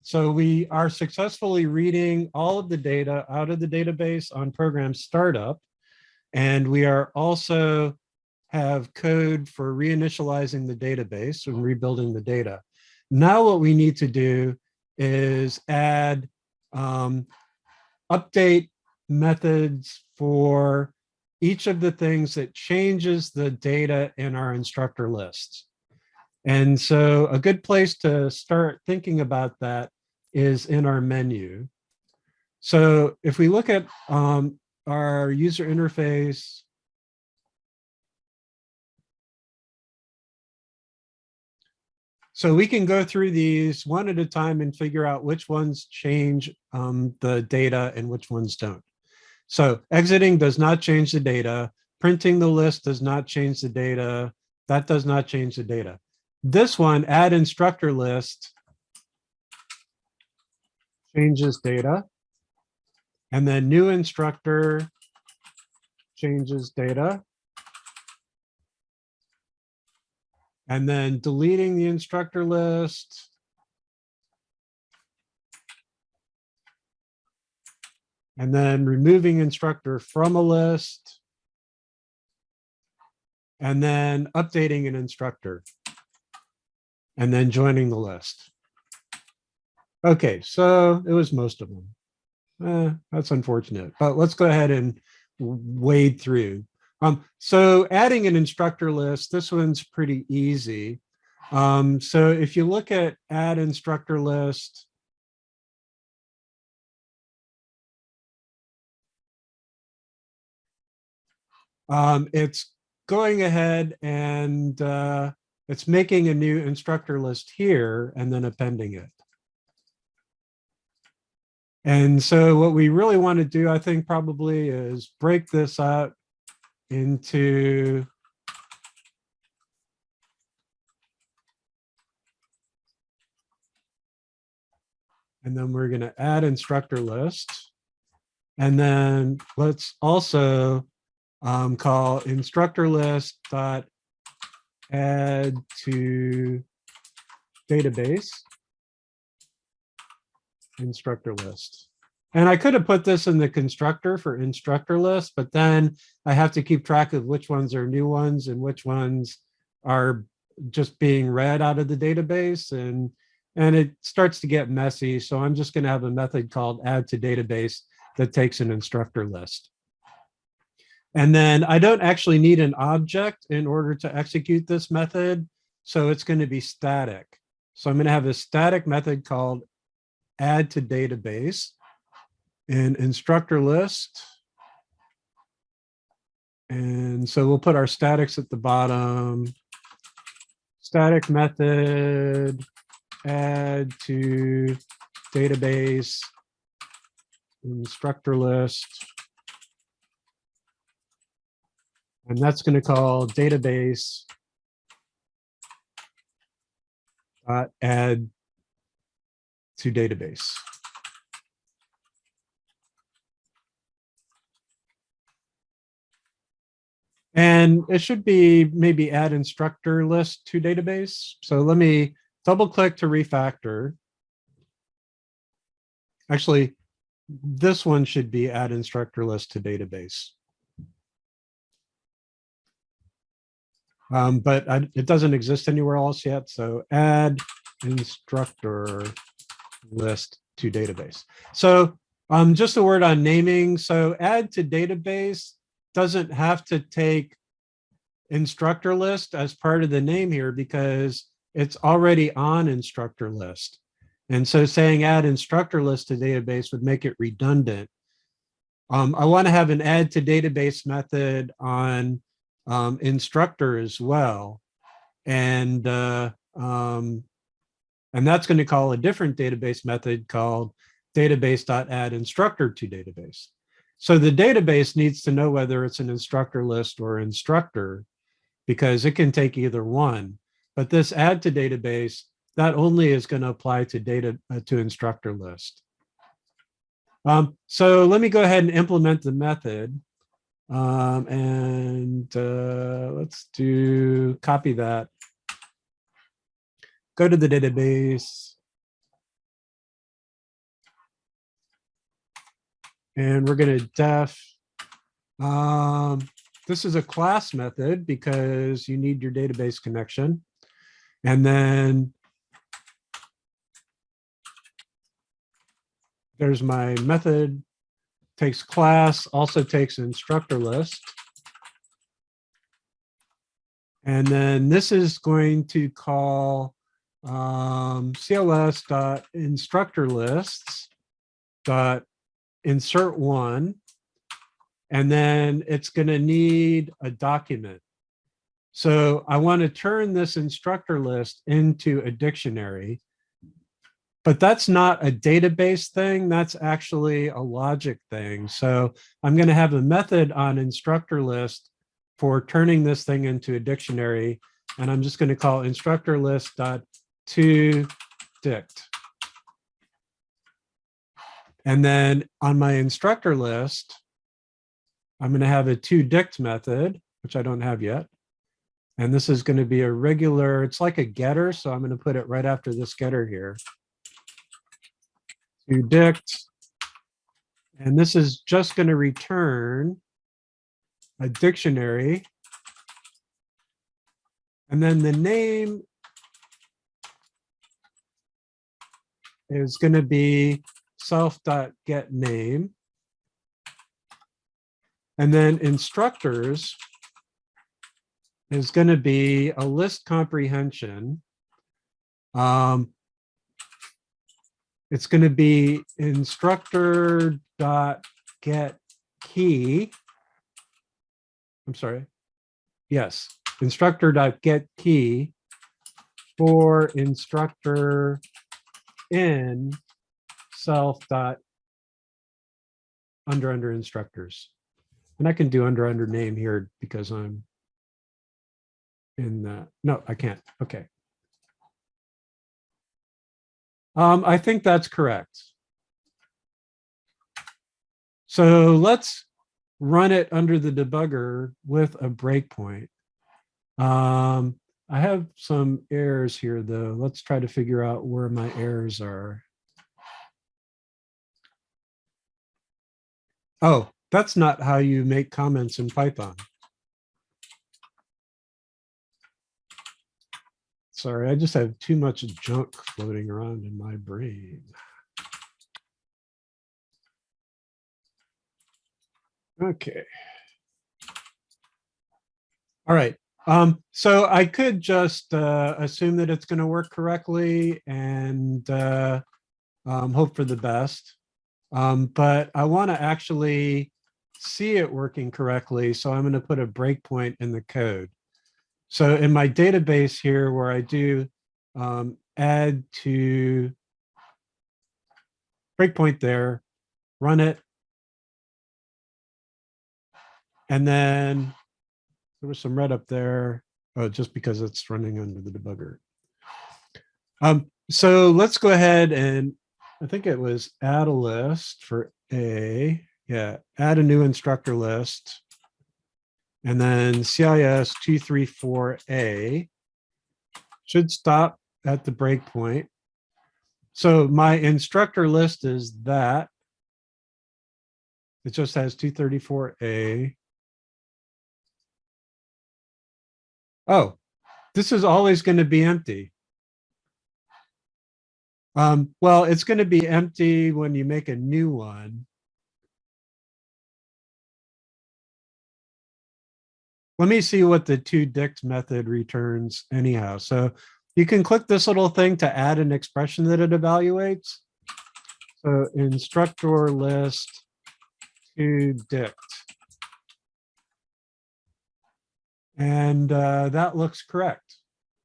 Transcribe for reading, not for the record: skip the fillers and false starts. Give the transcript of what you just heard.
So we are successfully reading all of the data out of the database on program startup. And we are also have code for reinitializing the database and rebuilding the data. Now what we need to do is add update methods for each of the things that changes the data in our instructor lists. And so a good place to start thinking about that is in our menu. So if we look at our user interface, so we can go through these one at a time and figure out which ones change the data and which ones don't. So exiting does not change the data. Printing the list does not change the data. That does not change the data. This one, add instructor list, changes data. And then new instructor changes data. And then deleting the instructor list. And then removing instructor from a list. And then updating an instructor. And then joining the list. Okay, so it was most of them. That's unfortunate, but let's go ahead and wade through. So adding an instructor list, this one's pretty easy. So if you look at add instructor list, it's going ahead and it's making a new instructor list here and then appending it. And so what we really want to do, I think, probably is break this out into and then we're going to add instructor list. And then let's also call instructor list dot add to database instructor list. And I could have put this in the constructor for instructor list, but then I have to keep track of which ones are new ones and which ones are just being read out of the database. And it starts to get messy. So I'm just going to have a method called add to database that takes an instructor list. And then I don't actually need an object in order to execute this method. So it's going to be static. So I'm going to have a static method called add to database and instructor list. And so we'll put our statics at the bottom. Static method add to database instructor list. And that's going to call database add to database. And it should be maybe add instructor list to database. So let me double click to refactor. Actually, this one should be add instructor list to database. But it doesn't exist anywhere else yet. So add instructor list to database. So just a word on naming. So add to database doesn't have to take instructor list as part of the name here because it's already on instructor list. And so saying add instructor list to database would make it redundant. I want to have an add to database method on instructor as well. And that's going to call a different database method called database.add instructor to database. So the database needs to know whether it's an instructor list or instructor because it can take either one. But this add to database, that only is going to apply to to instructor list. So let me go ahead and implement the method. Let's copy that. Go to the database. And we're going to def. This is a class method because you need your database connection. And then there's my method, takes class, also takes instructor list. And then this is going to call cls.instructorlists.insert1. And then it's going to need a document. So I want to turn this instructor list into a dictionary, but that's not a database thing. That's actually a logic thing. So I'm going to have a method on instructor list for turning this thing into a dictionary. And I'm just going to call instructor list.toDict. And then on my instructor list, I'm going to have a toDict method, which I don't have yet. And this is going to be a regular, it's like a getter. So I'm going to put it right after this getter here. toDict. And this is just going to return a dictionary. And then the name is going to be self.getName. And then instructors is going to be a list comprehension. It's going to be instructor.getKey. I'm sorry. Yes, instructor.getKey for instructor in self dot under instructors. And I can do under name here because I'm in the, no, I can't. Okay. I think that's correct. So let's run it under the debugger with a breakpoint. I have some errors here though. Let's try to figure out where my errors are. Oh, that's not how you make comments in Python. Sorry, I just have too much junk floating around in my brain. Okay. All right. So I could just assume that it's going to work correctly and hope for the best. But I want to actually see it working correctly. So I'm going to put a breakpoint in the code. So in my database here, where I do add to breakpoint there, run it. And then there was some red up there. Oh, just because it's running under the debugger. So let's go ahead and I think it was add a list for A. Yeah, add a new instructor list. And then CIS 234A should stop at the breakpoint. So my instructor list is that. It just has 234A. Oh, this is always going to be empty. Well, it's going to be empty when you make a new one. Let me see what the toDict method returns anyhow. So you can click this little thing to add an expression that it evaluates. So instructor list toDict. And that looks correct.